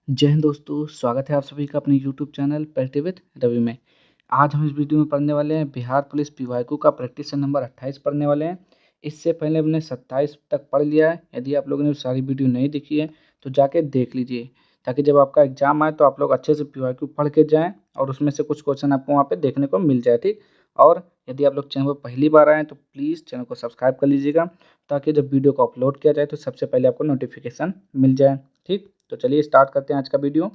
जय हिंद दोस्तों, स्वागत है आप सभी का अपने यूट्यूब चैनल पढ़ते विद रवि में। आज हम इस वीडियो में पढ़ने वाले हैं बिहार पुलिस पीवाईक्यू का प्रैक्टिस नंबर 28 पढ़ने वाले हैं। इससे पहले हमने 27 तक पढ़ लिया है। यदि आप लोगों ने सारी वीडियो नहीं देखी है तो जाके देख लीजिए, ताकि जब आपका एग्जाम आए तो आप लोग अच्छे से पीवाईक्यू पढ़ के जाएँ और उसमें से कुछ क्वेश्चन आपको वहाँ पर देखने को मिल जाए। ठीक, और यदि आप लोग चैनल पर पहली बार आएँ तो प्लीज़ चैनल को सब्सक्राइब कर लीजिएगा, ताकि जब वीडियो को अपलोड किया जाए तो सबसे पहले आपको नोटिफिकेशन मिल जाए। ठीक, तो चलिए स्टार्ट करते हैं आज का वीडियो।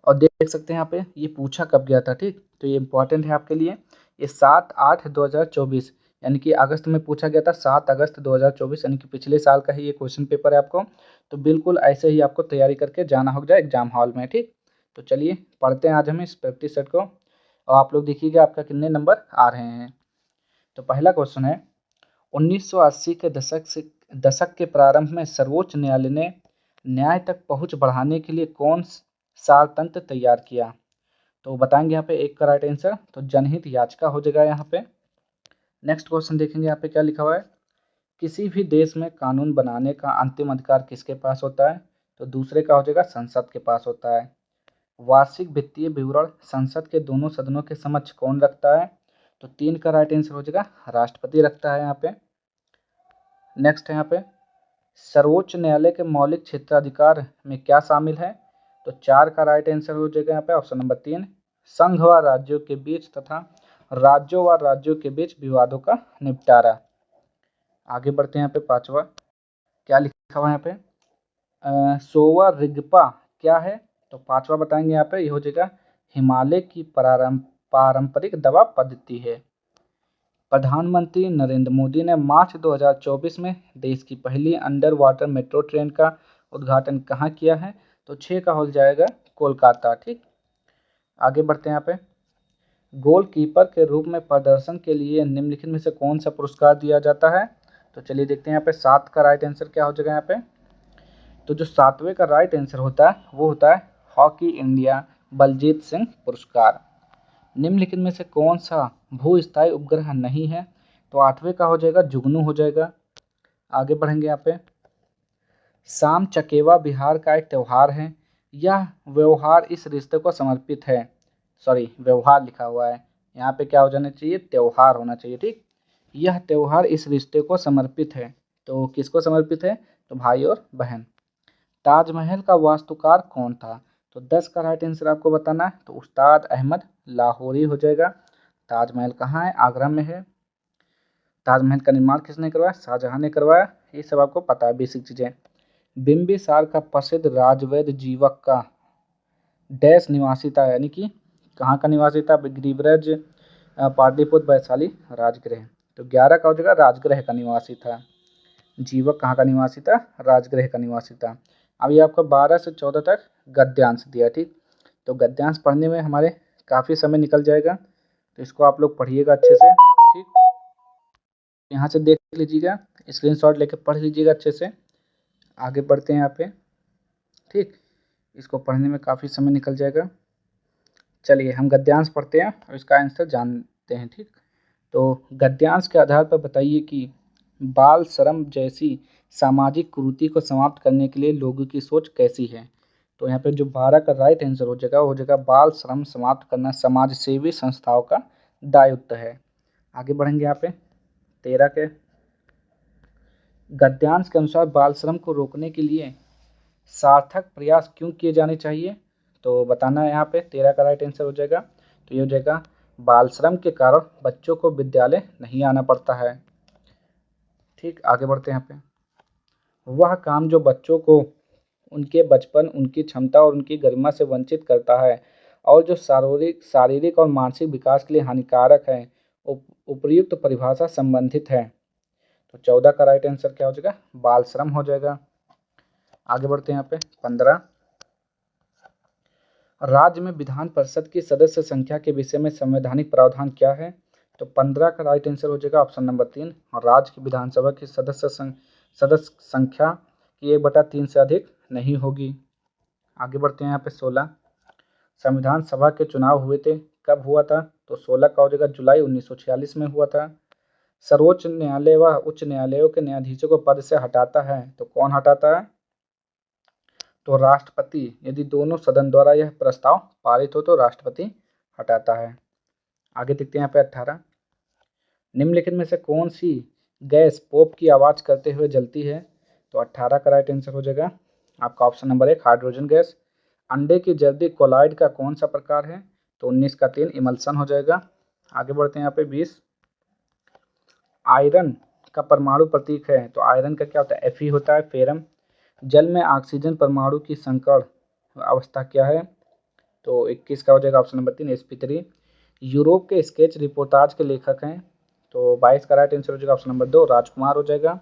और देख सकते हैं यहाँ पे ये पूछा कब गया था। ठीक, तो ये इंपॉर्टेंट है आपके लिए। ये 7/8/2024 यानी कि अगस्त में पूछा गया था। 7 अगस्त 2024 यानी कि पिछले साल का ही ये क्वेश्चन पेपर है आपको। तो बिल्कुल ऐसे ही आपको तैयारी करके जाना होगा एग्जाम हॉल में। ठीक, तो चलिए पढ़ते हैं आज हम इस प्रैक्टिस सेट को, और आप लोग देखिएगा आपका कितने नंबर आ रहे हैं। तो पहला क्वेश्चन है, 1980 के दशक के प्रारंभ में सर्वोच्च न्यायालय ने न्याय तक पहुंच बढ़ाने के लिए कौन सार तंत्र तैयार किया? तो बताएंगे यहाँ पे एक का राइट आंसर, तो जनहित याचिका हो जाएगा यहाँ पे। नेक्स्ट क्वेश्चन देखेंगे यहाँ पे क्या लिखा हुआ है, किसी भी देश में कानून बनाने का अंतिम अधिकार किसके पास होता है? तो दूसरे का हो जाएगा संसद के पास होता है। वार्षिक वित्तीय विवरण संसद के दोनों सदनों के समक्ष कौन रखता है? तो 3 का राइट आंसर हो जाएगा राष्ट्रपति रखता है यहाँ पे। नेक्स्ट है यहाँ पे, सर्वोच्च न्यायालय के मौलिक क्षेत्राधिकार में क्या शामिल है? तो 4 का राइट आंसर हो जाएगा यहाँ पे ऑप्शन नंबर 3, संघ व राज्यों के बीच तथा राज्यों व राज्यों के बीच विवादों का निपटारा। आगे बढ़ते हैं यहाँ पे पांचवा, क्या लिखा हुआ है यहाँ पे, सोवा रिगपा क्या है? तो पांचवा बताएंगे यहाँ पे, ये हो जाएगा हिमालय की पारंपरिक दवा पद्धति है। प्रधानमंत्री नरेंद्र मोदी ने मार्च 2024 में देश की पहली अंडर वाटर मेट्रो ट्रेन का उद्घाटन कहाँ किया है? तो 6 का हो जाएगा कोलकाता। ठीक, आगे बढ़ते हैं यहाँ पे, गोलकीपर के रूप में प्रदर्शन के लिए निम्नलिखित में से कौन सा पुरस्कार दिया जाता है? तो चलिए देखते हैं यहाँ पे 7 का राइट आंसर क्या हो जाएगा यहाँ पे। तो जो 7वें का राइट आंसर होता है वो होता है हॉकी इंडिया बलजीत सिंह पुरस्कार। निम्नलिखित में से कौन सा भूस्थायी उपग्रह नहीं है? तो 8वें का हो जाएगा जुगनू हो जाएगा। आगे बढ़ेंगे यहाँ पे, शाम चकेवा बिहार का एक त्यौहार है। यह व्यवहार इस रिश्ते को समर्पित है। सॉरी, व्यवहार लिखा हुआ है, यहाँ पे क्या हो जाना चाहिए, त्यौहार होना चाहिए। ठीक, यह त्यौहार इस रिश्ते को समर्पित है। तो किसको समर्पित है? तो भाई और बहन। ताजमहल का वास्तुकार कौन था? तो 10 का राइट आंसर आपको बताना है, तो उस्ताद अहमद लाहौरी हो जाएगा। ताजमहल कहाँ है? आगरा में है। ताजमहल का निर्माण किसने करवाया? शाहजहां ने करवाया। ये सब आपको पता है, बेसिक चीजें। बिंबिसार का प्रसिद्ध राजवैद्य जीवक का डैश निवासी था, यानी कि कहाँ का निवासी था? गिरिव्रज, पाटलिपुत्र, वैशाली, राजगृह। तो 11 का हो जाएगा राजगृह का निवासी था। जीवक कहाँ का निवासी था? राजगृह का निवासी था। अब ये आपको 12 से 14 तक गद्यांश दिया। ठीक, तो गद्यांश पढ़ने में हमारे काफ़ी समय निकल जाएगा, तो इसको आप लोग पढ़िएगा अच्छे से। ठीक, यहाँ से देख लीजिएगा, स्क्रीनशॉट लेके पढ़ लीजिएगा अच्छे से। आगे बढ़ते हैं यहाँ पे। ठीक, इसको पढ़ने में काफ़ी समय निकल जाएगा। चलिए हम गद्यांश पढ़ते हैं और इसका आंसर जानते हैं। ठीक, तो गद्यांश के आधार पर बताइए कि बाल श्रम जैसी सामाजिक कुरीति को समाप्त करने के लिए लोगों की सोच कैसी है? तो यहाँ पे जो 12 का राइट आंसर हो जाएगा वो हो जाएगा बाल श्रम समाप्त करना समाज सेवी संस्थाओं का दायित्व है। आगे बढ़ेंगे यहाँ पे 13 के, गद्यांश के अनुसार बाल श्रम को रोकने के लिए सार्थक प्रयास क्यों किए जाने चाहिए? तो बताना है यहाँ पे। 13 का राइट आंसर हो जाएगा, तो ये हो जाएगा बाल श्रम के कारण बच्चों को विद्यालय नहीं आना पड़ता है। ठीक, आगे बढ़ते हैं यहाँ पे, वह काम जो बच्चों को उनके बचपन, उनकी क्षमता और उनकी गरिमा से वंचित करता है और जो शारीरिक और मानसिक विकास के लिए हानिकारक है, उपर्युक्त परिभाषा संबंधित है। तो 14 का राइट आंसर क्या हो जाएगा? बाल श्रम हो जाएगा। आगे बढ़ते हैं यहाँ पे 15, राज्य में विधान परिषद की सदस्य संख्या के विषय में संवैधानिक प्रावधान क्या है? तो 15 का राइट आंसर हो जाएगा ऑप्शन नंबर 3, और राज्य की विधानसभा की सदस्य संख्या की 1/3 से अधिक नहीं होगी। आगे बढ़ते हैं यहाँ पे 16, संविधान सभा के चुनाव हुए थे, कब हुआ था? तो 16 का हो जाएगा जुलाई 1946 में हुआ था। सर्वोच्च न्यायालय व उच्च न्यायालयों के न्यायाधीशों को पद से हटाता है, तो कौन हटाता है? तो राष्ट्रपति, यदि दोनों सदन द्वारा यह प्रस्ताव पारित हो तो राष्ट्रपति हटाता है। आगे देखते हैं यहाँ पे 18, निम्नलिखित में से कौन सी गैस पोप की आवाज करते हुए जलती है? तो 18 का राइट आंसर हो जाएगा आपका ऑप्शन नंबर 1 हाइड्रोजन गैस। अंडे की जल्दी कोलाइड का कौन सा प्रकार है? तो 19 का 3 इमल्सन हो जाएगा। आगे बढ़ते हैं यहाँ पे 20, आयरन का परमाणु प्रतीक है, तो आयरन का क्या होता है? Fe होता है, फेरम। जल में ऑक्सीजन परमाणु की संकर्ण अवस्था क्या है? तो 21 का हो जाएगा ऑप्शन नंबर 3 sp3। यूरोप के स्केच रिपोर्टाज के लेखक हैं, तो 22 का राइट आंसर हो जाएगा ऑप्शन नंबर 2 राजकुमार हो जाएगा।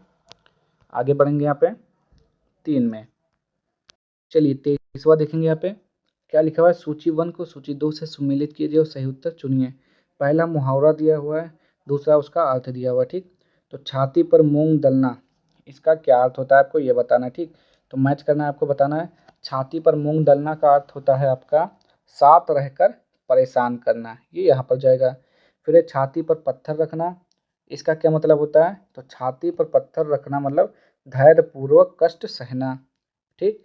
आगे बढ़ेंगे यहाँ पे 3 में। चलिए 23वां देखेंगे यहाँ पे क्या लिखा हुआ है, सूची 1 को सूची 2 से सुमेलित कीजिए और सही उत्तर चुनिए। पहला मुहावरा दिया हुआ है, दूसरा उसका अर्थ दिया हुआ है। ठीक, तो छाती पर मूंग दलना, इसका क्या अर्थ होता है आपको ये बताना है। ठीक, तो मैच करना है, आपको बताना है। छाती पर मूंग दलना का अर्थ होता है आपका साथ रहकर परेशान करना, ये यहाँ पर जाएगा। फिर है छाती पर पत्थर रखना, इसका क्या मतलब होता है? तो छाती पर पत्थर रखना मतलब धैर्यपूर्वक कष्ट सहना। ठीक,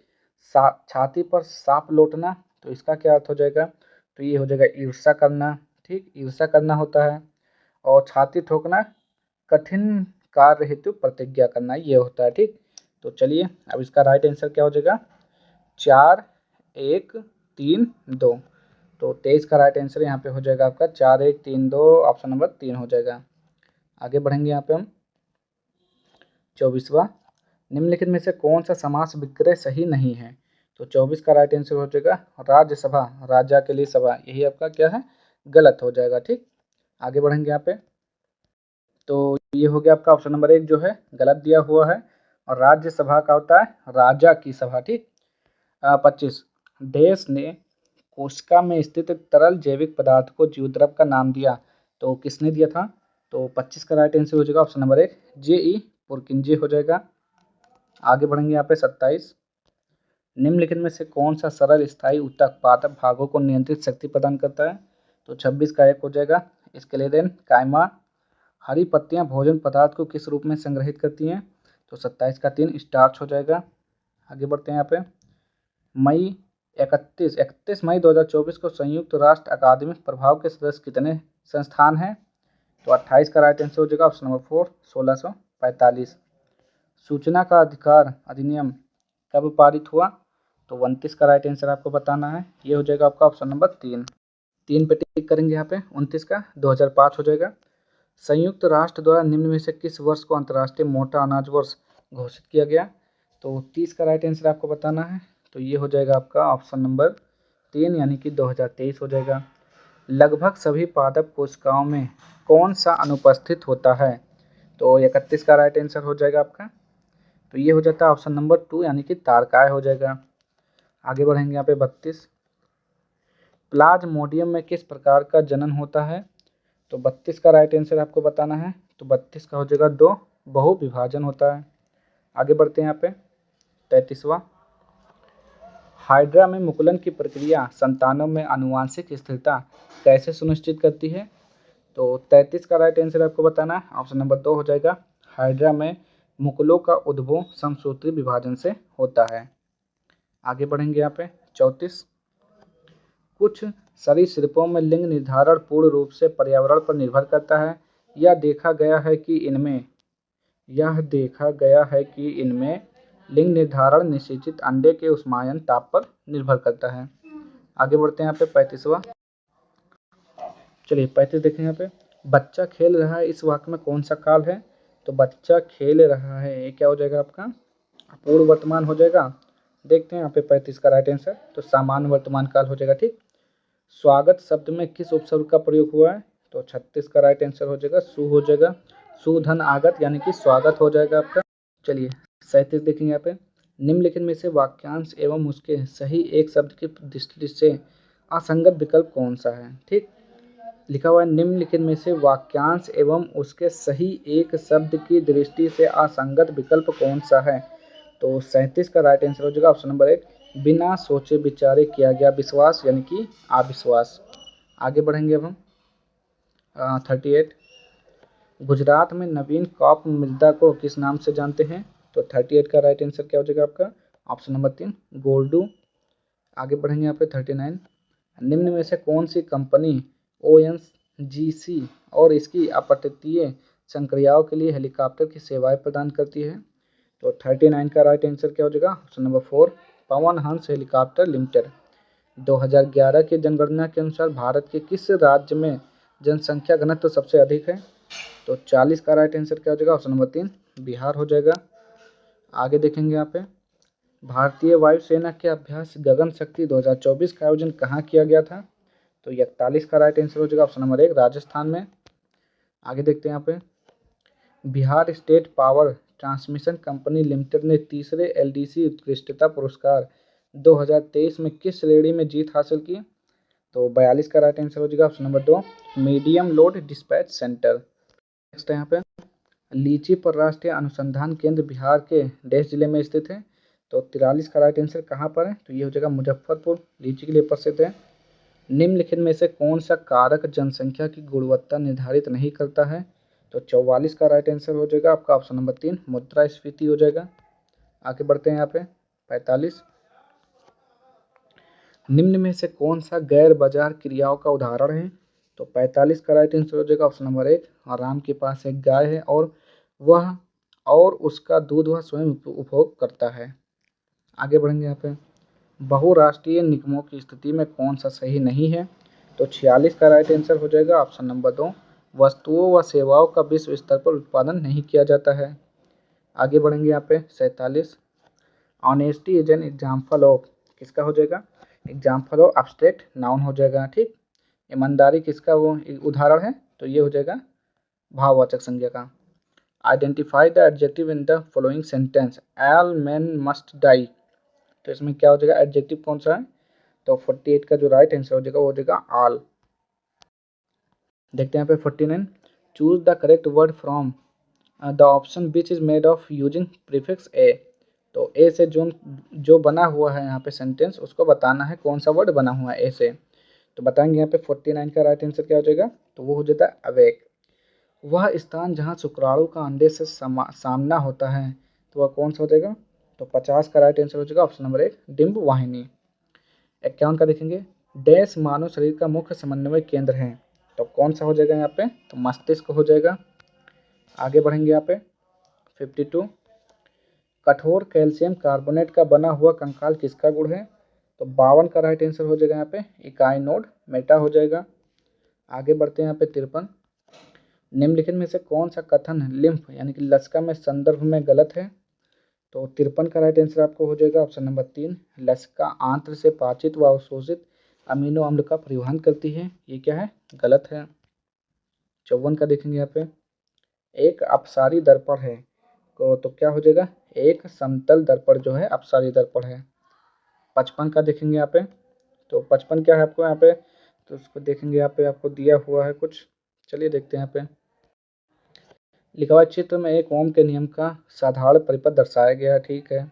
छाती पर सांप लौटना, तो इसका क्या अर्थ हो जाएगा? तो ये हो जाएगा ईर्ष्या करना। ठीक, ईर्ष्या करना होता है। और छाती ठोकना कठिन कार्य हेतु प्रतिज्ञा करना, ये होता है। ठीक, तो चलिए अब इसका राइट आंसर क्या हो जाएगा? 4 1 3 2। तो 23 का राइट आंसर यहाँ पे हो जाएगा आपका 4 1 3 2, ऑप्शन नंबर 3 हो जाएगा। आगे बढ़ेंगे यहाँ पे हम 24वां, निम्नलिखित में से कौन सा समास विग्रह सही नहीं है? तो 24 का राइट आंसर हो जाएगा राज्यसभा, राजा के लिए सभा, यही आपका क्या है? गलत हो जाएगा। ठीक, आगे बढ़ेंगे यहाँ पे, तो ये हो गया आपका ऑप्शन नंबर 1 जो है गलत दिया हुआ है, और राज्यसभा का होता है राजा की सभा। ठीक, 25, देश ने कोशिका में स्थित तरल जैविक पदार्थ को जीवद्रव का नाम दिया, तो किसने दिया था? तो 25 का राइट आंसर हो जाएगा ऑप्शन नंबर 1 J.E. पुरकिंजे हो जाएगा। आगे बढ़ेंगे यहाँ पे 27, निम्नलिखित में से कौन सा सरल स्थायी ऊतक पादप भागों को नियंत्रित शक्ति प्रदान करता है? तो 26 का 1 हो जाएगा स्केलेटन कायमा। हरी पत्तियां भोजन पदार्थ को किस रूप में संग्रहित करती हैं? तो 27 का 3 स्टार्च हो जाएगा। आगे बढ़ते हैं यहाँ पे मई 31 मई 2024 को संयुक्त राष्ट्र अकादमिक प्रभाव के सदस्य कितने संस्थान हैं? तो 28 का राइट आंसर हो जाएगा ऑप्शन नंबर 4 1645। सूचना का अधिकार अधिनियम कब पारित हुआ? तो 29 का राइट आंसर आपको बताना है, ये हो जाएगा आपका ऑप्शन नंबर 3 पे टिक करेंगे यहाँ पे। 29 का 2005 हो जाएगा। संयुक्त राष्ट्र द्वारा निम्न में से किस वर्ष को अंतर्राष्ट्रीय मोटा अनाज वर्ष घोषित किया गया? तो 30 का राइट आंसर आपको बताना है, तो ये हो जाएगा आपका ऑप्शन नंबर 3 यानी कि 2023 हो जाएगा। लगभग सभी पादप कोशिकाओं में कौन सा अनुपस्थित होता है? तो 31 का राइट आंसर हो जाएगा आपका, तो ये हो जाता है ऑप्शन नंबर 2 यानी कि तारकाय हो जाएगा। आगे बढ़ेंगे यहाँ पे 32, प्लाज्मोडियम में किस प्रकार का जनन होता है? तो 32 का राइट आंसर आपको बताना है, तो 32 का हो जाएगा 2 बहुविभाजन होता है। आगे बढ़ते हैं यहाँ पे 33वां, हाइड्रा में मुकुलन की प्रक्रिया संतानों में आनुवांशिक स्थिरता कैसे सुनिश्चित करती है? तो 33 का राइट आंसर आपको बताना है, ऑप्शन नंबर 2 हो जाएगा हाइड्रा में मुकुलों का उद्भव समसूत्री विभाजन से होता है। आगे बढ़ेंगे यहाँ पे 34, कुछ सरीसृपों में लिंग निर्धारण पूर्ण रूप से पर्यावरण पर निर्भर करता है। यह देखा गया है कि इनमें लिंग निर्धारण निषेचित अंडे के ऊष्मायन ताप पर निर्भर करता है। आगे बढ़ते हैं यहाँ पे 35वां, चलिए 35 देखें यहाँ पे, बच्चा खेल रहा है इस वाक्य में कौन सा काल है? तो बच्चा खेल रहा है, ये क्या हो जाएगा आपका पूर्व वर्तमान हो जाएगा। देखते हैं यहाँ पे 35 का राइट आंसर, तो सामान्य वर्तमान काल हो जाएगा। ठीक, स्वागत शब्द में किस उपसर्ग का प्रयोग हुआ है? तो 36 का राइट आंसर हो जाएगा सु हो जाएगा, सुधन आगत यानी कि स्वागत हो जाएगा आपका। चलिए 37 देखेंगे यहाँ पे, निम्नलिखित में से वाक्यांश एवं उसके सही एक शब्द की दृष्टि से असंगत विकल्प कौन सा है? ठीक, लिखा हुआ है निम्नलिखित में से वाक्यांश एवं उसके सही एक शब्द की दृष्टि से असंगत विकल्प कौन सा है? तो 37 का राइट आंसर हो जाएगा ऑप्शन नंबर 1 बिना सोचे विचारे किया गया विश्वास यानी कि अविश्वास। आगे बढ़ेंगे अब हम 38, गुजरात में नवीन कॉप मृदा को किस नाम से जानते हैं? तो 38 का राइट आंसर क्या हो जाएगा आपका ऑप्शन नंबर 3 गोल्डू। आगे बढ़ेंगे यहाँ पे 39, निम्न में से कौन सी कंपनी ONGC और इसकी अपतटीय संक्रियाओं के लिए हेलीकॉप्टर की सेवाएं प्रदान करती है? तो 39 का राइट आंसर क्या हो जाएगा? Option number 4 Pawan Hans helicopter limited. 2011 की जनगणना के अनुसार भारत के किस राज्य में जनसंख्या घनत्व सबसे अधिक है? तो 40 का राइट आंसर क्या हो जाएगा? ऑप्शन नंबर 3 बिहार हो जाएगा। आगे देखेंगे यहाँ पे भारतीय वायुसेना के अभ्यास गगन शक्ति 2024 का आयोजन कहाँ किया गया था? तो 41 का राइट आंसर हो जाएगा ऑप्शन नंबर 1 राजस्थान में। आगे देखते हैं यहाँ पे Bihar state power transmission company limited ने तीसरे LDC उत्कृष्टता पुरस्कार 2023 में किस श्रेणी में जीत हासिल की? तो 42 का राइट आंसर हो जाएगा option number 2 medium load dispatch centre. Next है यहाँ पे लीची पर राष्ट्रीय अनुसंधान केंद्र बिहार के डैश जिले में स्थित है? तो 43 का राइट आंसर कहाँ पर है? तो ये हो जाएगा मुजफ्फरपुर, लीची के लिए प्रसिद्ध है। निम्नलिखित में से कौन सा कारक जनसंख्या की गुणवत्ता निर्धारित नहीं करता है? तो 44 का राइट आंसर हो जाएगा आपका ऑप्शन नंबर 3 मुद्रास्फीति हो जाएगा। आगे बढ़ते हैं यहाँ पे 45, निम्न में से कौन सा गैर बाजार क्रियाओं का उदाहरण है? तो 45 का राइट आंसर हो जाएगा ऑप्शन नंबर 1 राम के पास एक गाय है और उसका दूध वह स्वयं उपभोग करता है। आगे बढ़ेंगे यहाँ पे बहुराष्ट्रीय निगमों की स्थिति में कौन सा सही नहीं है? तो 46 का राइट आंसर हो जाएगा ऑप्शन नंबर 2 वस्तुओं व सेवाओं का विश्व स्तर पर उत्पादन नहीं किया जाता है। आगे बढ़ेंगे यहाँ पे 47, honesty is an example of किसका हो जाएगा? एग्जाम्पल ऑफ एब्स्ट्रैक्ट नाउन हो जाएगा। ठीक, ईमानदारी किसका वो उदाहरण है? तो ये हो जाएगा भाववाचक संज्ञा का। Identify the adjective in the following sentence all man must die. तो इसमें क्या हो जाएगा? एडजेक्टिव कौन सा है? तो 48 का जो राइट आंसर हो जाएगा वो हो जाएगा ऑल। देखते हैं यहाँ पे 49, choose the correct word from the option which is made of using prefix A. तो ए से जो बना हुआ है यहाँ पे सेंटेंस उसको बताना है कौन सा वर्ड बना हुआ है ए से। तो बताएंगे यहाँ पे 49 का राइट आंसर क्या हो जाएगा? तो वो हो जाता है अवेक। वह स्थान जहाँ शुक्राणु का अंडे से सामना होता है तो वह कौन सा हो जाएगा? तो 50 का राइट आंसर हो जाएगा ऑप्शन नंबर 1 डिम्ब वाहिनी। 51 का देखेंगे डैश मानव शरीर का मुख्य समन्वय केंद्र है। तो कौन सा हो जाएगा यहाँ पे? तो मस्तिष्क हो जाएगा। आगे बढ़ेंगे यहाँ पे 52, कठोर कैल्शियम कार्बोनेट का बना हुआ कंकाल किसका गुण है? तो 52 का राइट आंसर हो जाएगा यहाँ पे इकाई नोड मेटा हो जाएगा। आगे बढ़ते हैं यहाँ पे 53, निम्नलिखित में से कौन सा कथन लिम्फ यानी कि लसिका में संदर्भ में गलत है? तो 53 का राइट आंसर आपको हो जाएगा ऑप्शन नंबर 3 लसिका आंत्र से पाचित व अवशोषित अमीनो अम्ल का परिवहन करती है। ये क्या है? गलत है। 54 का देखेंगे यहाँ पे एक अपसारी दर्पण है तो क्या हो जाएगा? एक समतल दर्पण जो है अपसारी दर्पण है। 55 का देखेंगे यहाँ पे तो 55 क्या है आपको यहाँ पे? तो उसको देखेंगे यहाँ पे आपको दिया हुआ है कुछ, चलिए देखते हैं यहाँ पे लिखा हुआ चित्र में एक ओम के नियम का साधारण परिपथ दर्शाया गया है। ठीक है,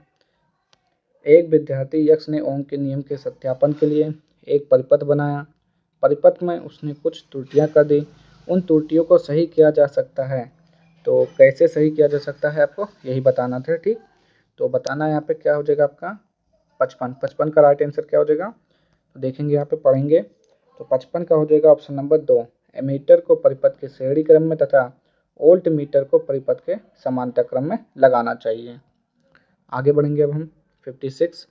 एक विद्यार्थी यक्ष ने ओम के नियम के सत्यापन के लिए एक परिपथ बनाया। परिपथ में उसने कुछ त्रुटियां कर दी, उन त्रुटियों को सही किया जा सकता है। तो कैसे सही किया जा सकता है आपको यही बताना था। ठीक, तो बताना यहाँ पे क्या हो जाएगा आपका 55 का राइट आंसर क्या हो जाएगा? तो देखेंगे यहाँ पे पढ़ेंगे तो 55 का हो जाएगा ऑप्शन नंबर 2 एमीटर को परिपथ के श्रेणी क्रम में तथा वोल्ट मीटर को परिपथ के समांतर क्रम में लगाना चाहिए। आगे बढ़ेंगे अब हम 56,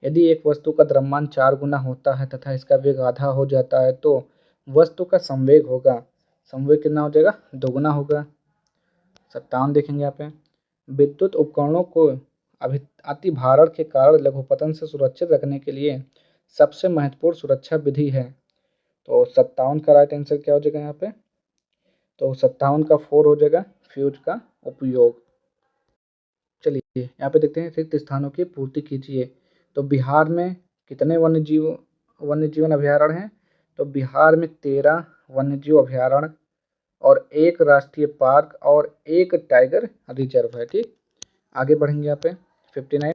यदि एक वस्तु का द्रव्यमान 4 गुना होता है तथा इसका वेग आधा हो जाता है तो वस्तु का संवेग होगा। संवेग कितना हो जाएगा? दोगुना होगा। 57 देखेंगे यहाँ पे विद्युत उपकरणों को अति भारण के कारण लघुपतन से सुरक्षित रखने के लिए सबसे महत्वपूर्ण सुरक्षा विधि है। तो 57 का राइट आंसर क्या हो जाएगा यहाँ पे? तो 57 का 4 हो जाएगा फ्यूज का उपयोग। चलिए यहाँ पे देखते हैं रिक्त स्थानों की पूर्ति कीजिए। तो बिहार में कितने वन्य जीवन अभ्यारण्य हैं? तो बिहार में 13 वन्य जीव अभ्यारण्य और एक राष्ट्रीय पार्क और एक टाइगर रिजर्व है। ठीक, आगे बढ़ेंगे यहाँ पे 59,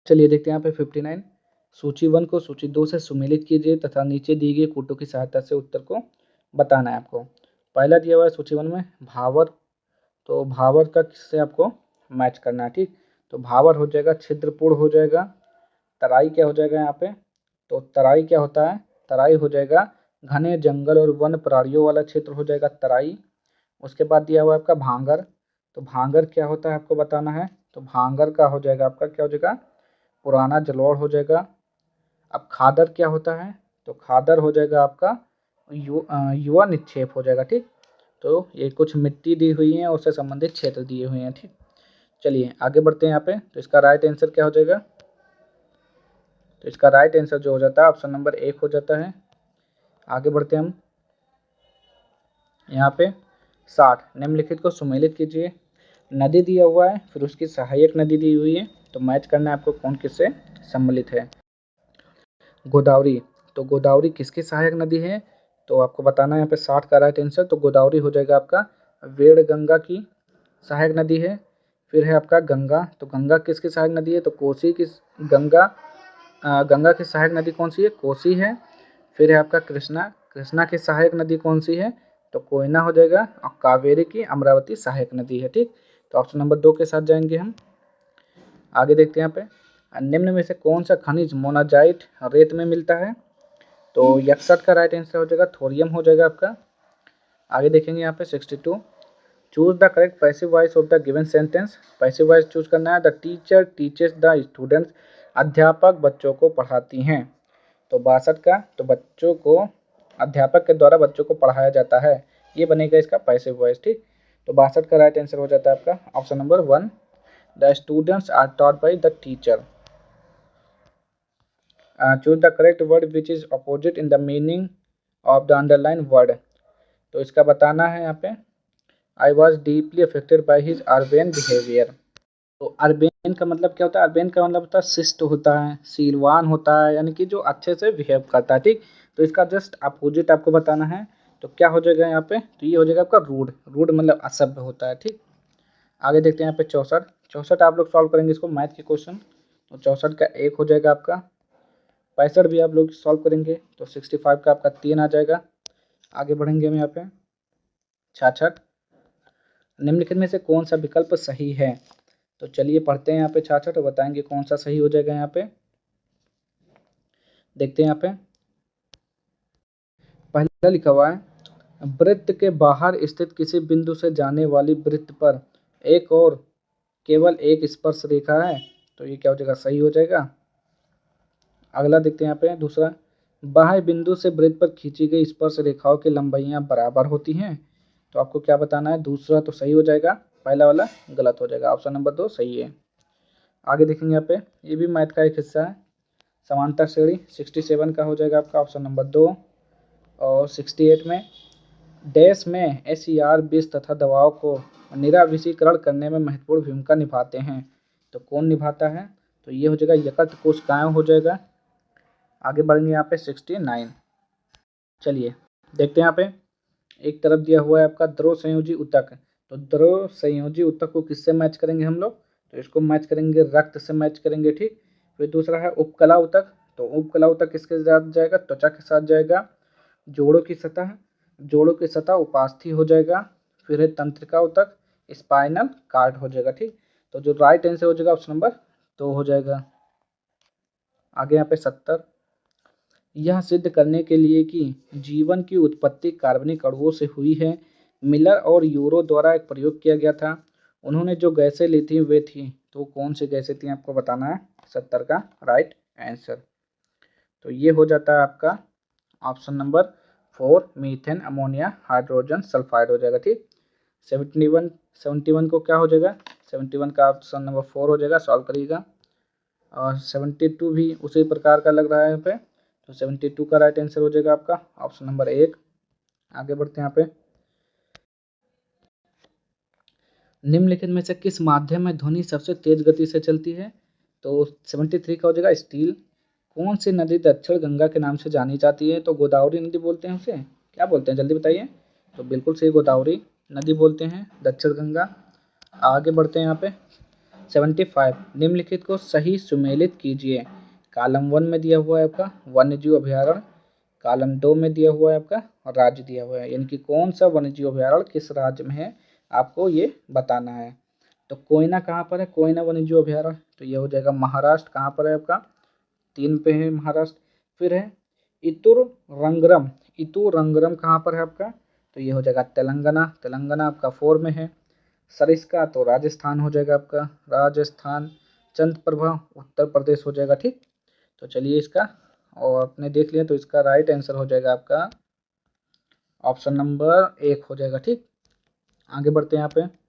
चलिए देखते हैं यहाँ पे 59 सूची 1 को सूची 2 से सुमेलित कीजिए तथा नीचे दी गई कोटों की सहायता से उत्तर को बताना है आपको। पहला दिया हुआ है सूची 1 में भावर, तो भावर का किससे आपको मैच करना है। ठीक, तो भाबर हो जाएगा, छिद्रपूर्ण हो जाएगा, तराई क्या हो जाएगा यहाँ पे, तो तराई क्या होता है, तराई हो जाएगा घने जंगल और वन प्राणियों वाला क्षेत्र हो जाएगा तराई। उसके बाद दिया हुआ है आपका भांगर, तो भांगर क्या होता है आपको बताना है, तो भांगर का हो जाएगा आपका क्या हो जाएगा, पुराना जलोढ़ हो जाएगा। अब खादर क्या होता है, तो खादर हो जाएगा आपका युवा निक्षेप हो जाएगा। ठीक, तो ये कुछ मिट्टी दी हुई है, उससे संबंधित क्षेत्र दिए हुए हैं। ठीक, चलिए आगे बढ़ते हैं यहाँ पे। तो इसका राइट आंसर क्या हो जाएगा, तो इसका राइट आंसर जो हो जाता है ऑप्शन नंबर 1 हो जाता है। आगे बढ़ते हैं हम यहाँ पे 60 निम्नलिखित को सुमेलित कीजिए। नदी दिया हुआ है, फिर उसकी सहायक नदी दी हुई है, तो मैच करना है आपको कौन किससे सम्मिलित है। गोदावरी, तो गोदावरी किसकी सहायक नदी है, तो आपको बताना है यहाँ पे 60 का राइट आंसर। तो गोदावरी हो जाएगा आपका वेदगंगा की सहायक नदी है। फिर है आपका गंगा, तो गंगा किसकी सहायक नदी है, तो कोसी की गंगा, गंगा की सहायक नदी कौन सी है, कोसी है। फिर है आपका कृष्णा, कृष्णा की सहायक नदी कौन सी है, तो कोयना हो जाएगा। और कावेरी की अमरावती सहायक नदी है। ठीक, तो ऑप्शन नंबर 2 के साथ जाएंगे हम। आगे देखते हैं यहाँ पे निम्न में से कौन सा खनिज मोनाजाइट रेत में मिलता है, तो 61 का राइट आंसर हो जाएगा थोरियम हो जाएगा आपका। आगे देखेंगे यहाँ पे 62 choose the correct passive voice of the given sentence. Passive voice choose करना है, the teacher teaches the students, अध्यापक बच्चों को पढ़ाती हैं। तो 62 का, तो बच्चों को अध्यापक के द्वारा बच्चों को पढ़ाया जाता है, ये बनेगा इसका पैसिव वॉइस। ठीक, तो 62 का राइट आंसर हो जाता है आपका option number 1, the students are taught by the teacher. Choose the correct word which is opposite in the meaning of the underline word. तो इसका बताना है यहाँ पे I was deeply affected by his urbane behaviour. तो urbane का मतलब क्या होता है, अर्बेन का मतलब होता है शिष्ट होता है, शीलवान होता है, यानी कि जो अच्छे से बिहेव करता है। ठीक, तो इसका जस्ट अपोजिट आपको बताना है, तो क्या हो जाएगा यहाँ पे, तो ये हो जाएगा आपका रूड, रूड मतलब असभ्य होता है। ठीक, आगे देखते हैं यहाँ पे 64 64 आप लोग सॉल्व करेंगे इसको मैथ के क्वेश्चन, तो 64 का 1 हो जाएगा आपका। 65 भी आप लोग सॉल्व करेंगे, तो 65 का आपका 3 आ जाएगा। आगे बढ़ेंगे हम यहाँ पे 66 निम्नलिखित में से कौन सा विकल्प सही है, तो चलिए पढ़ते हैं यहाँ पे 66 और बताएंगे कौन सा सही हो जाएगा। यहाँ पे देखते हैं यहाँ पे पहला लिखा हुआ है वृत्त के बाहर स्थित किसी बिंदु से जाने वाली वृत्त पर एक और केवल एक स्पर्श रेखा है, तो ये क्या हो जाएगा, सही हो जाएगा। अगला देखते हैं यहाँ पे दूसरा, बाह्य बिंदु से वृत्त पर खींची गई स्पर्श रेखाओं की लंबाइयाँ बराबर होती हैं, तो आपको क्या बताना है, दूसरा तो सही हो जाएगा, पहला वाला गलत हो जाएगा, ऑप्शन नंबर 2 सही है। आगे देखेंगे यहाँ पे, ये भी मैथ का एक हिस्सा है, समांतर श्रेणी 67 का हो जाएगा आपका ऑप्शन नंबर 2। और 68 में डैश में SER विष तथा दवाओं को निराविषीकरण करने में महत्वपूर्ण भूमिका निभाते हैं, तो कौन निभाता है, तो ये हो जाएगा यकृत कोशिकाएं हो जाएगा। आगे बढ़ेंगे यहाँ पे 69 चलिए देखते हैं यहाँ पे एक तरफ दिया हुआ है आपका द्रव संयोजी ऊतक, तो द्रव संयोजी ऊतक को किससे मैच करेंगे हम लोग, तो इसको मैच करेंगे रक्त से मैच करेंगे। ठीक, फिर दूसरा है उपकला ऊतक, तो उपकला ऊतक किसके साथ जाएगा, त्वचा के साथ जाएगा। जोड़ों की सतह, जोड़ों की सतह उपास्थि हो जाएगा। फिर है तंत्रिका ऊतक, स्पाइनल कार्ड हो जाएगा। ठीक, तो जो राइट आंसर हो जाएगा ऑप्शन नंबर 2 हो जाएगा। आगे यहाँ पे 70 यह सिद्ध करने के लिए कि जीवन की उत्पत्ति कार्बनिक अणुओं से हुई है, मिलर और यूरो द्वारा एक प्रयोग किया गया था। उन्होंने जो गैसें ली थी वे थी, तो कौन सी गैसें थी आपको बताना है, 70 का राइट आंसर। तो ये हो जाता है आपका option number 4 methane ammonia hydrogen sulphide हो जाएगा। ठीक, 71 को क्या हो जाएगा, 71 का ऑप्शन नंबर 4 हो जाएगा, सॉल्व करिएगा। और 72 भी उसी प्रकार का लग रहा है यहाँ पे, तो 72 का राइट आंसर हो जाएगा आपका ऑप्शन नंबर 1। आगे बढ़ते हैं यहाँ पे निम्नलिखित में से किस माध्यम में ध्वनि सबसे तेज गति से चलती है, तो 73 का हो जाएगा स्टील। कौन सी नदी दक्षिण गंगा के नाम से जानी जाती है, तो गोदावरी नदी बोलते हैं उसे, क्या बोलते हैं जल्दी बताइए, तो बिल्कुल सही गोदावरी नदी बोलते हैं, दक्षिण गंगा। आगे बढ़ते हैं यहाँ पे 75 निम्नलिखित को सही सुमेलित कीजिए। कॉलम 1 में दिया हुआ है आपका वन्यजीव अभयारण्य, कॉलम 2 में दिया हुआ है आपका राज्य दिया हुआ है, यानी कि कौन सा वन्यजीव अभयारण्य किस राज्य में है आपको ये बताना है। तो कोयना कहाँ पर है, कोयना वन्यजीव अभयारण्य, तो ये हो जाएगा महाराष्ट्र। कहाँ पर है आपका, 3 पे है महाराष्ट्र। फिर है इतुर रंगरम, इतुर रंगरम कहाँ पर है आपका, तो ये हो जाएगा तेलंगाना, तेलंगाना आपका 4 में है। सरिस्का तो राजस्थान हो जाएगा आपका, राजस्थान। चंद्रप्रभा उत्तर प्रदेश हो जाएगा। ठीक, तो चलिए इसका और आपने देख लिया, तो इसका राइट आंसर हो जाएगा आपका ऑप्शन नंबर 1 हो जाएगा। ठीक, आगे बढ़ते हैं यहाँ पे।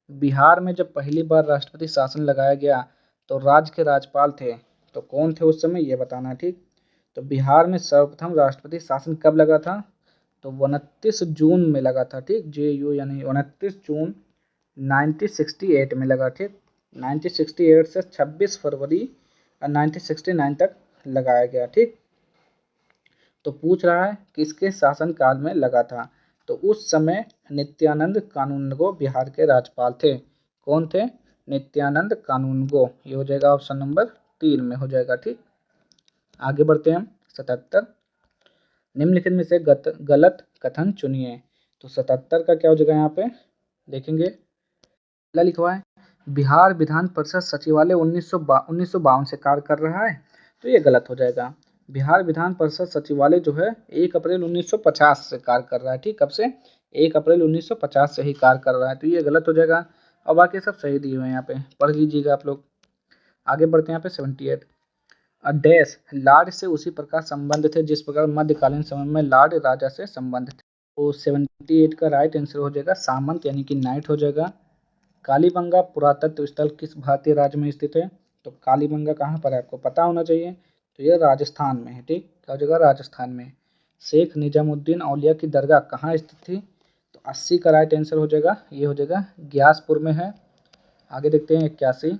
बिहार में जब पहली बार राष्ट्रपति शासन लगाया गया तो राज्य के राज्यपाल थे, तो कौन थे उस समय, ये बताना है। ठीक, तो बिहार में सर्वप्रथम राष्ट्रपति शासन कब लगा था, तो 29 जून में लगा था। ठीक, JU यानी 29 जून 1968 में लगा। ठीक, 1968 से 26 फरवरी 1969 तक लगाया गया। ठीक, तो पूछ रहा है किसके शासनकाल में लगा था, तो उस समय नित्यानंद कानूनगो बिहार के राज्यपाल थे। कौन थे, नित्यानंद कानूनगो, ये हो जाएगा ऑप्शन नंबर 3 में हो जाएगा। ठीक, आगे बढ़ते हैं हम। 77, निम्नलिखित में से गलत कथन चुनिए, तो 77 का क्या हो जाएगा यहाँ पे देखेंगे। पहला लिखा हुआ है बिहार विधान परिषद सचिवालय 1952 से कार्य कर रहा है, तो ये गलत हो जाएगा। बिहार विधान परिषद सचिवालय जो है 1 अप्रैल 1950 से कार्य कर रहा है। ठीक, कब से, 1 अप्रैल 1950 से ही कार्य कर रहा है, तो ये गलत हो जाएगा। और बाकी सब सही दिए हुए हैं, यहाँ पे पढ़ लीजिएगा आप लोग। आगे बढ़ते हैं यहाँ पे 78, डैश लार्ड से उसी प्रकार संबंध थे जिस प्रकार मध्यकालीन समय में लार्ड राजा से संबंध थे, तो 78 का राइट आंसर हो जाएगा सामंत यानी कि नाइट हो जाएगा। कालीबंगा पुरातत्व स्थल किस भारतीय राज्य में स्थित है, तो कालीबंगा कहाँ पर है आपको पता होना चाहिए, तो ये राजस्थान में है। ठीक, क्या जगह, राजस्थान में। शेख निजामुद्दीन औलिया की दरगाह कहाँ स्थित थी, तो 80 का राइट आंसर हो जाएगा, ये हो जाएगा ग्यासपुर में है। आगे देखते हैं 81,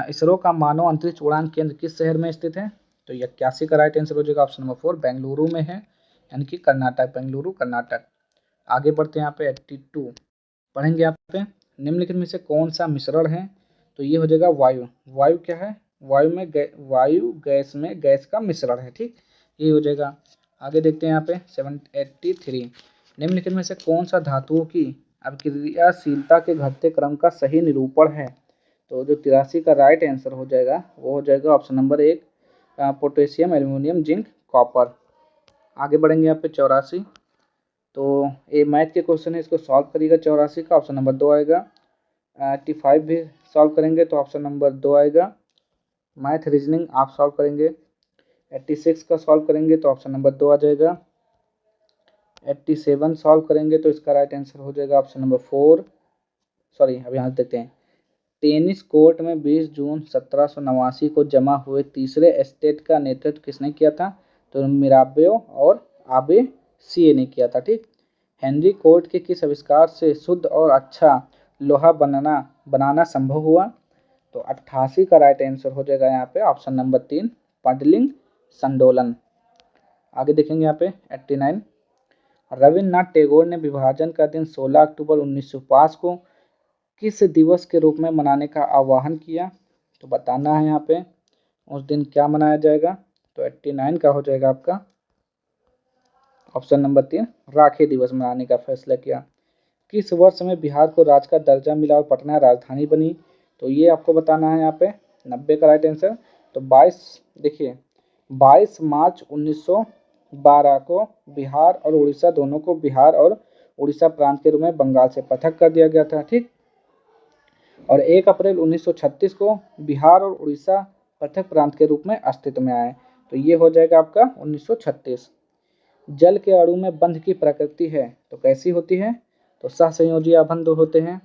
इसरो का मानव अंतरिक्ष उड़ान केंद्र किस शहर में स्थित है, तो 81 का राइट आंसर हो जाएगा ऑप्शन नंबर 4 बेंगलुरु में है, यानी कि कर्नाटक, बेंगलुरु कर्नाटक। आगे बढ़ते हैं यहाँ पे 82 पढ़ेंगे यहाँ पे। निम्नलिखित में से कौन सा मिश्रण है, तो ये हो जाएगा वायु, वायु क्या है, वायु में वायु गैस में गैस का मिश्रण है। ठीक, ये हो जाएगा। आगे देखते हैं यहाँ पे 783, निम्नलिखित में से कौन सा धातुओं की अभिक्रियाशीलता के घटते क्रम का सही निरूपण है, तो जो 83 का राइट आंसर हो जाएगा वो हो जाएगा option number 1 potassium, aluminium, zinc, copper. आगे बढ़ेंगे यहाँ पे 84, तो ये मैथ के क्वेश्चन है, इसको सॉल्व करिएगा। 84 का ऑप्शन नंबर 2 आएगा। 85 भी सॉल्व करेंगे तो ऑप्शन नंबर 2 आएगा। मैथ रीजनिंग आप सॉल्व करेंगे, 86 का सॉल्व करेंगे तो ऑप्शन नंबर 2 आ जाएगा। 87 सॉल्व करेंगे तो इसका राइट आंसर हो जाएगा ऑप्शन नंबर 4। सॉरी, अभी यहाँ देखते हैं। टेनिस कोर्ट में 20 जून 1789 को जमा हुए तीसरे एस्टेट का नेतृत्व किसने किया था, तो मिराबेओ और आबे सीए ने किया था। ठीक, हेनरी कोर्ट के किस आविष्कार से शुद्ध और अच्छा लोहा बनाना संभव हुआ, तो 88 का राइट आंसर हो जाएगा यहाँ पे ऑप्शन नंबर 3 पडलिंग संडोलन। आगे देखेंगे यहाँ पे 89, रविन्द्रनाथ टैगोर ने विभाजन का दिन 16 अक्टूबर 1905 को किस दिवस के रूप में मनाने का आह्वान किया, तो बताना है यहाँ पे उस दिन क्या मनाया जाएगा, तो 89 का हो जाएगा आपका ऑप्शन नंबर 3 राखी दिवस मनाने का फैसला किया। किस वर्ष में बिहार को राज्य का दर्जा मिला और पटना राजधानी बनी, तो ये आपको बताना है यहाँ पे 90 का राइट आंसर। तो 22 देखिए 22 मार्च 1912 को बिहार और उड़ीसा दोनों को बिहार और उड़ीसा प्रांत के रूप में बंगाल से पृथक कर दिया गया था। ठीक, और 1 अप्रैल 1936 को बिहार और उड़ीसा पृथक प्रांत के रूप में अस्तित्व में आए, तो ये हो जाएगा आपका 1936। जल के अणु में बंध की प्रकृति है, तो कैसी होती है, तो सहसंयोजी आबंध होते हैं।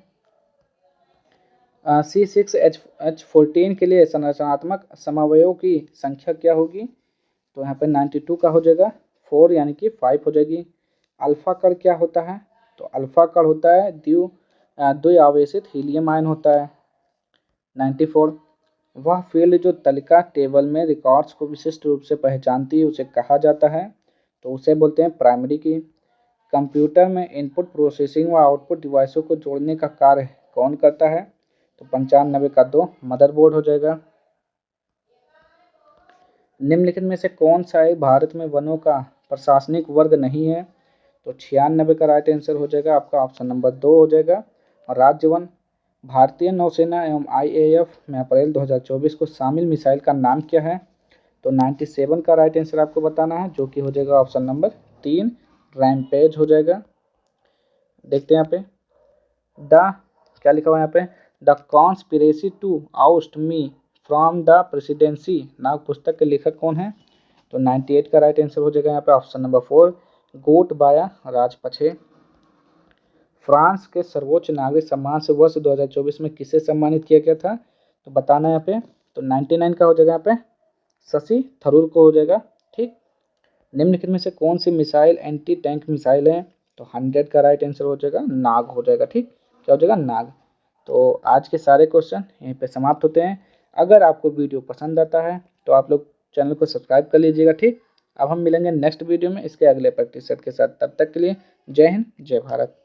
C6H14 के लिए संरचनात्मक समवयवों की संख्या क्या होगी, तो यहाँ पे 92 का हो जाएगा, 4 यानी कि 5 हो जाएगी। अल्फा कण क्या होता है, तो अल्फा कण होता है द्विआवेशित हीलियम आयन होता है। 94, वह फील्ड जो तालिका टेबल में रिकॉर्ड्स को विशिष्ट रूप से पहचानती है उसे कहा जाता है, तो उसे बोलते हैं प्राइमरी की। कंप्यूटर में इनपुट प्रोसेसिंग व आउटपुट डिवाइसों को जोड़ने का कार्य कौन करता है, तो 95 का 2 मदरबोर्ड हो जाएगा। निम्नलिखित में से कौन सा एक भारत में वनों का प्रशासनिक वर्ग नहीं है, तो 96 का राइट आंसर हो जाएगा आपका ऑप्शन नंबर 2 हो जाएगा। और राज्य वन भारतीय नौसेना एवं IAF में अप्रैल 2024 को शामिल मिसाइल का नाम क्या है? तो 97 का राइट आंसर आपको बताना है, जो कि हो जाएगा ऑप्शन नंबर 3 रैमपेज हो जाएगा। देखते हैं यहाँ पे द क्या लिखा हुआ है यहाँ पे, the conspiracy to oust me from the presidency नाग पुस्तक के लेखक कौन है? तो 98 का राइट आंसर हो जाएगा यहाँ पे option number 4 Gotabaya Rajapaksa. France के सर्वोच्च नागरिक सम्मान से वर्ष 2024 में किसे सम्मानित किया गया था? तो बताना है यहाँ पे। तो 99 का हो जाएगा यहाँ पे शशि थरूर को हो जाएगा। ठीक, निम्नलिखित में से कौन सी मिसाइल एंटी टैंक मिसाइल है? तो 100 का राइट आंसर हो जाएगा नाग हो जाएगा। ठीक, क्या हो जाएगा? नाग। तो आज के सारे क्वेश्चन यहीं पे समाप्त होते हैं। अगर आपको वीडियो पसंद आता है तो आप लोग चैनल को सब्सक्राइब कर लीजिएगा। ठीक, अब हम मिलेंगे नेक्स्ट वीडियो में इसके अगले प्रैक्टिस सेट के साथ। तब तक के लिए जय हिंद, जय भारत।